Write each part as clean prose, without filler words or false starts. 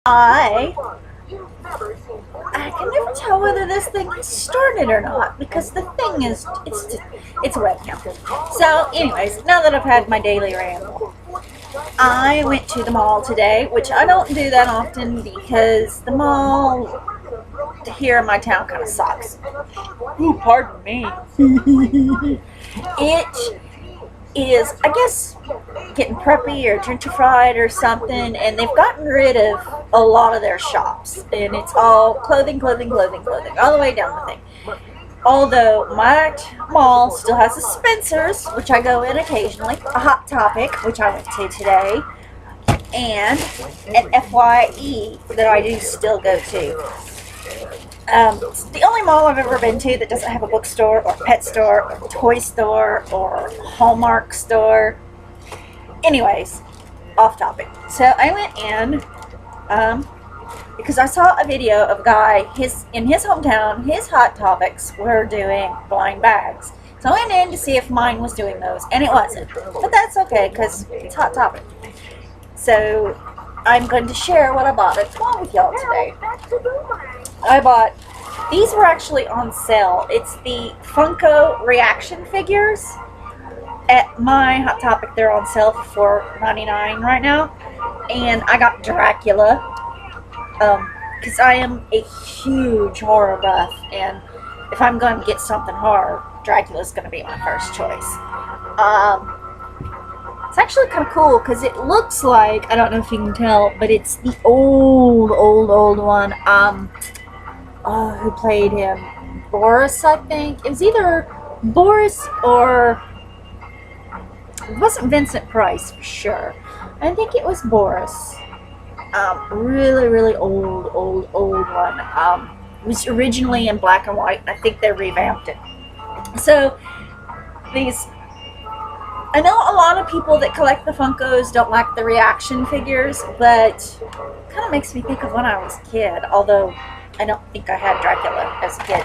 I I can never tell whether this thing has started or not because the thing is it's a webcam. So, anyways, now that I've had my daily ramble, I went to the mall today, which I don't do that often because the mall here in my town kind of sucks. Ooh, pardon me. It is, I guess, getting preppy or gentrified or something, and they've gotten rid of a lot of their shops, and it's all clothing, clothing, clothing, clothing, all the way down the thing. Although my mall still has a Spencer's, which I go in occasionally, a Hot Topic, which I went to today, and an F.Y.E that I do still go to. It's the only mall I've ever been to that doesn't have a bookstore or pet store or toy store or Hallmark store. Anyways, off topic. So I went in because I saw a video of a guy, in his hometown, his Hot Topics were doing blind bags. So I went in to see if mine was doing those, and it wasn't. But that's okay because it's Hot Topic. So I'm going to share what I bought at the mall with y'all today. These were actually on sale. It's the Funko reaction figures. At my Hot Topic, they're on sale for $4.99 right now. And I got Dracula. Because I am a huge horror buff. And if I'm going to get something horror, Dracula's going to be my first choice. It's actually kind of cool because it looks like, I don't know if you can tell, but it's the old one. Who played him? Boris, I think. It was either Boris or it wasn't Vincent Price for sure. I think it was Boris. Really, really old one. It was originally in black and white, and I think they revamped it. So I know a lot of people that collect the Funkos don't like the reaction figures, but it kind of makes me think of when I was a kid, although I don't think I had Dracula as a kid.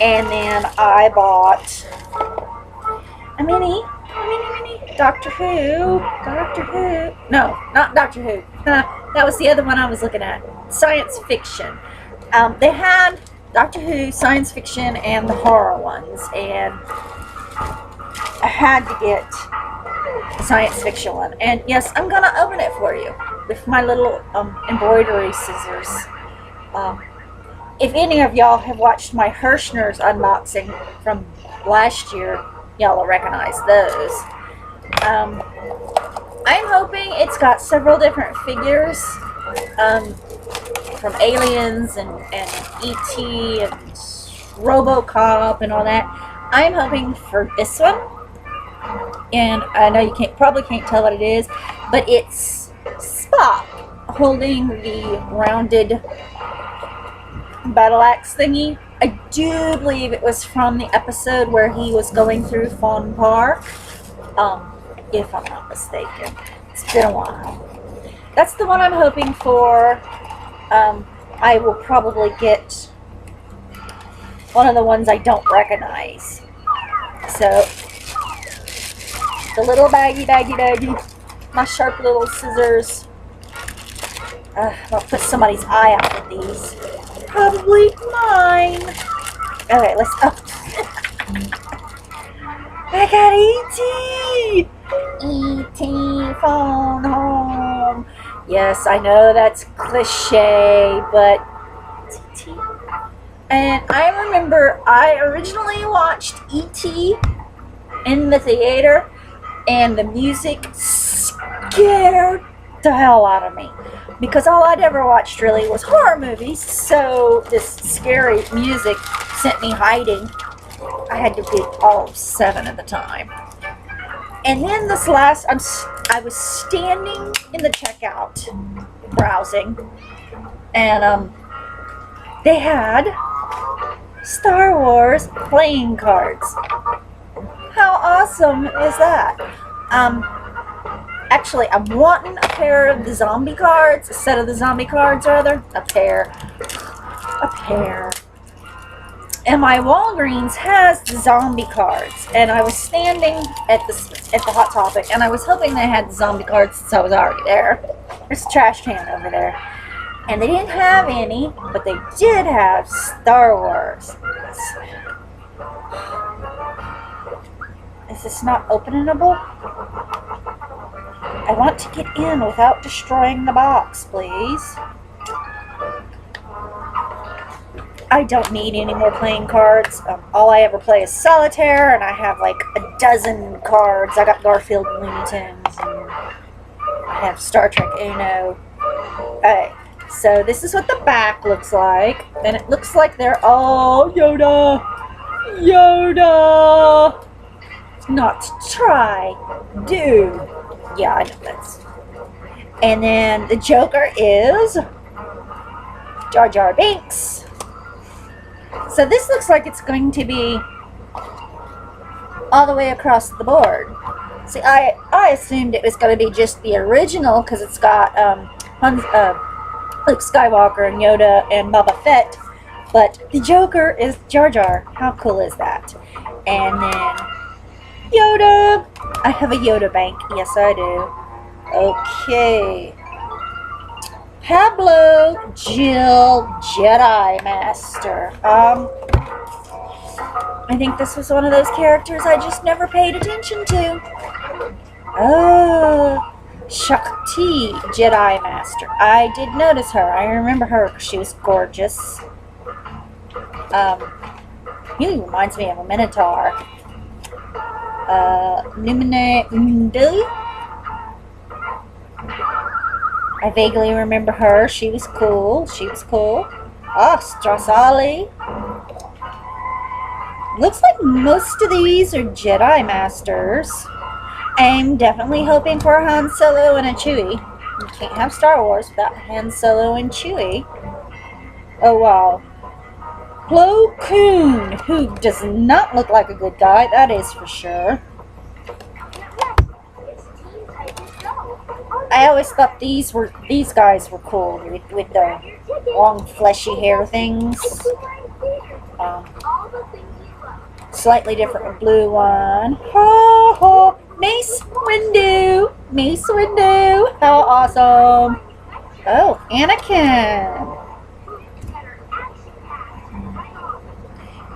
And then I bought a mini Doctor Who. No, not Doctor Who. That was the other one I was looking at. Science fiction. They had Doctor Who, science fiction, and the horror ones. And I had to get the science fiction one. And yes, I'm going to open it for you with my little embroidery scissors. If any of y'all have watched my Hirschner's unboxing from last year, y'all will recognize those. I'm hoping it's got several different figures from Aliens and E.T. and RoboCop and all that. I'm hoping for this one. And I know you probably can't tell what it is, but it's Spock holding the rounded battle axe thingy. I do believe it was from the episode where he was going through Fawn Park, if I'm not mistaken. It's been a while. That's the one I'm hoping for. I will probably get one of the ones I don't recognize. So, the little baggy, my sharp little scissors. I'll put somebody's eye out with these. Probably mine. Okay, let's. Oh. I got E.T. E.T. phone home. Yes, I know that's cliche, but it's E.T. And I remember I originally watched E.T. in the theater, and the music scared the hell out of me. Because all I'd ever watched really was horror movies, so this scary music sent me hiding. I had to be all 7 at the time. And then this last, I was standing in the checkout, browsing, and they had Star Wars playing cards. How awesome is that? Actually, I'm wanting a pair of the zombie cards, a set of the zombie cards, rather. A pair. And my Walgreens has the zombie cards. And I was standing at the Hot Topic, and I was hoping they had the zombie cards since I was already there. There's a trash can over there. And they didn't have any, but they did have Star Wars. Is this not openable? I want to get in without destroying the box, please. I don't need any more playing cards. All I ever play is solitaire, and I have like a dozen cards. I got Garfield and Looney Tunes, and I have Star Trek Uno. Alright, so this is what the back looks like, and it looks like they're all Yoda. Yoda! Not try, do. Yeah, I know that's. And then the Joker is Jar Jar Binks. So this looks like it's going to be all the way across the board. See, I assumed it was going to be just the original because it's got Luke Skywalker and Yoda and Boba Fett, but the Joker is Jar Jar. How cool is that? And then Yoda. I have a Yoda bank. Yes, I do. Okay. Pablo Jill Jedi Master. I think this was one of those characters I just never paid attention to. Oh, Shakti Jedi Master. I did notice her. I remember her because she was gorgeous. He reminds me of a Minotaur. Numine Mundili. I vaguely remember her. She was cool. Oh, Strassali. Looks like most of these are Jedi Masters. I'm definitely hoping for a Han Solo and a Chewie. You can't have Star Wars without Han Solo and Chewie. Oh, wow. Plo Koon, who does not look like a good guy, that is for sure. I always thought these guys were cool with the long fleshy hair things. Slightly different blue one. Ho ho! Mace Windu! Mace Windu! How awesome! Oh, Anakin!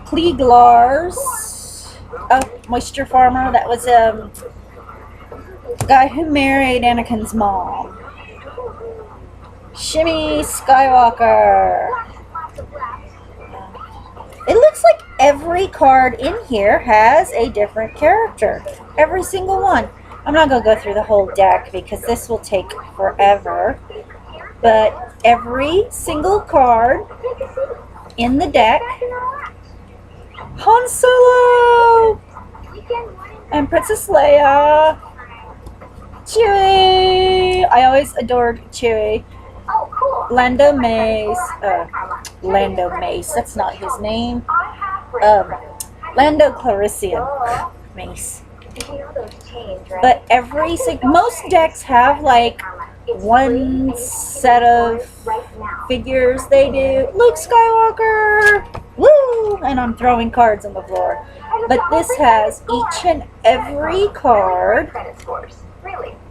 Kleeglars. Oh, Moisture Farmer. That was the guy who married Anakin's mom. Shimmy Skywalker. It looks like every card in here has a different character. Every single one. I'm not going to go through the whole deck because this will take forever. But every single card in the deck. Han Solo! And Princess Leia. Chewie! I always adored Chewie. Lando Mace. Lando Mace. That's not his name. Lando Calrissian Mace. But most decks have like one set of figures they do. Luke Skywalker! Woo! And I'm throwing cards on the floor. But this has each and every card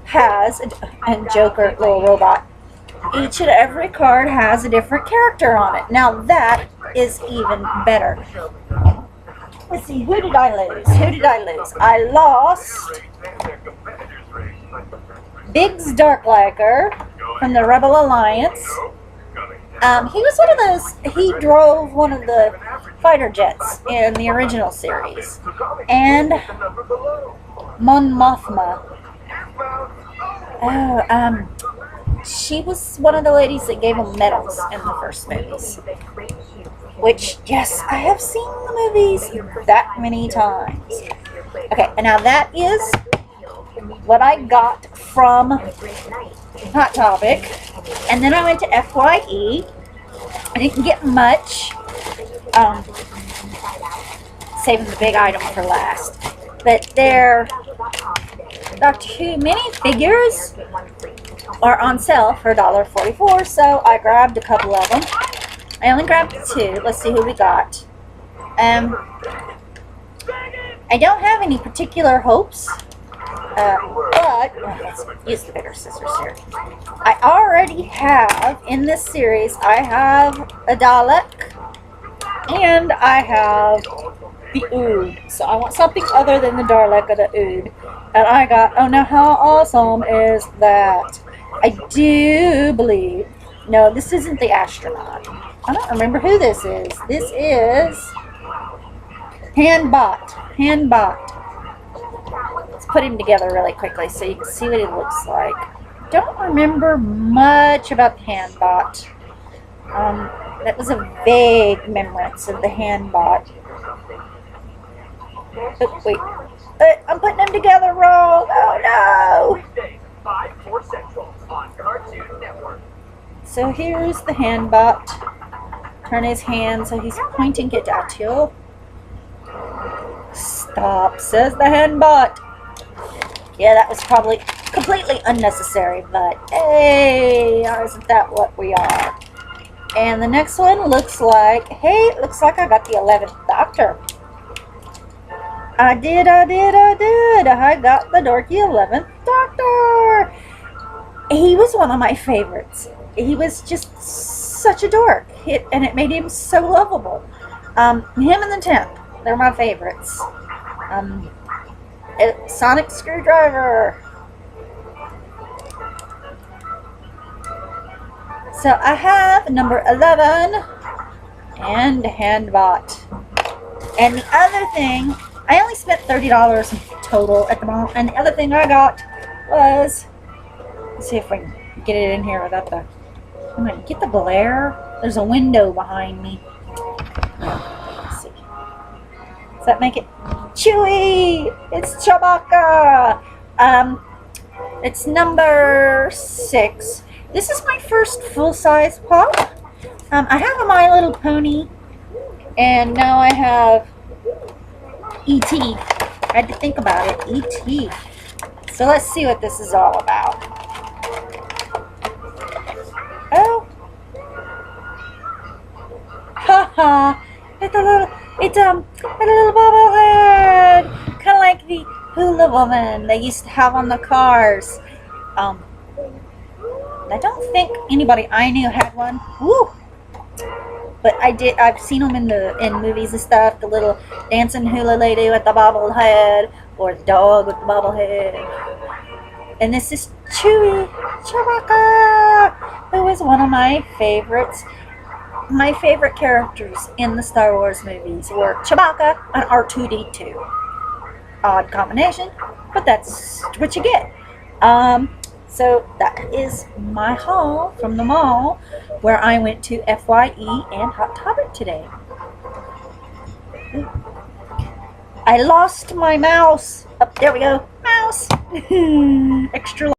has, and Joker, little robot. Each and every card has a different character on it. Now that is even better. Let's see, who did I lose? I lost Biggs Darkliker from the Rebel Alliance. He was one of those, he drove one of the fighter jets in the original series. And Mon Mothma. Oh, she was one of the ladies that gave him medals in the first movies. Which, yes, I have seen the movies that many times. Okay, and now that is what I got from Hot Topic. And then I went to F.Y.E. I didn't get much. Saving the big item for last. But their Doctor Who minifigures are on sale for $1.44, so I grabbed a couple of them. I only grabbed 2. Let's see who we got. I don't have any particular hopes But let's use the bigger scissors here. I already have in this series. I have a Dalek, and I have the Ood. So I want something other than the Dalek or the Ood. And I got. Oh, now how awesome is that? I do believe. No, this isn't the astronaut. I don't remember who this is. This is Handbot. Handbot. Let's put him together really quickly so you can see what he looks like. Don't remember much about the Handbot. That was a vague remembrance of the Handbot. Oh, wait. I'm putting them together wrong. Oh no! So here's the Handbot. Turn his hand so he's pointing it at you. Stop, says the Handbot. Yeah, that was probably completely unnecessary, but hey, isn't that what we are? And the next one looks like, hey, it looks like I got the 11th Doctor. I did. I got the dorky 11th Doctor. He was one of my favorites. He was just such a dork, and it made him so lovable. Him and the 10th, they're my favorites. Sonic Screwdriver. So I have number 11 and Handbot. And the other thing, I only spent $30 in total at the mall. And the other thing I got was, let's see if we can get it in here without the, I'm going to get the glare. There's a window behind me. Let's see. Does that make it? Chewie! It's Chewbacca! It's number 6. This is my first full-size pop. I have a My Little Pony, and now I have E.T. I had to think about it. E.T. So let's see what this is all about. Oh. Haha. It's a little bobblehead. Kind of like the hula woman they used to have on the cars. I don't think anybody I knew had one. Woo! But I've seen them in movies and stuff. The little dancing hula lady with the bobblehead, or the dog with the bobblehead. And this is Chewbacca, who is one of my favorites. My favorite characters in the Star Wars movies were Chewbacca and R2-D2. Odd combination, but that's what you get. So that is my haul from the mall, where I went to F.Y.E. and Hot Topic today. I lost my mouse. Oh, there we go. Mouse. Extra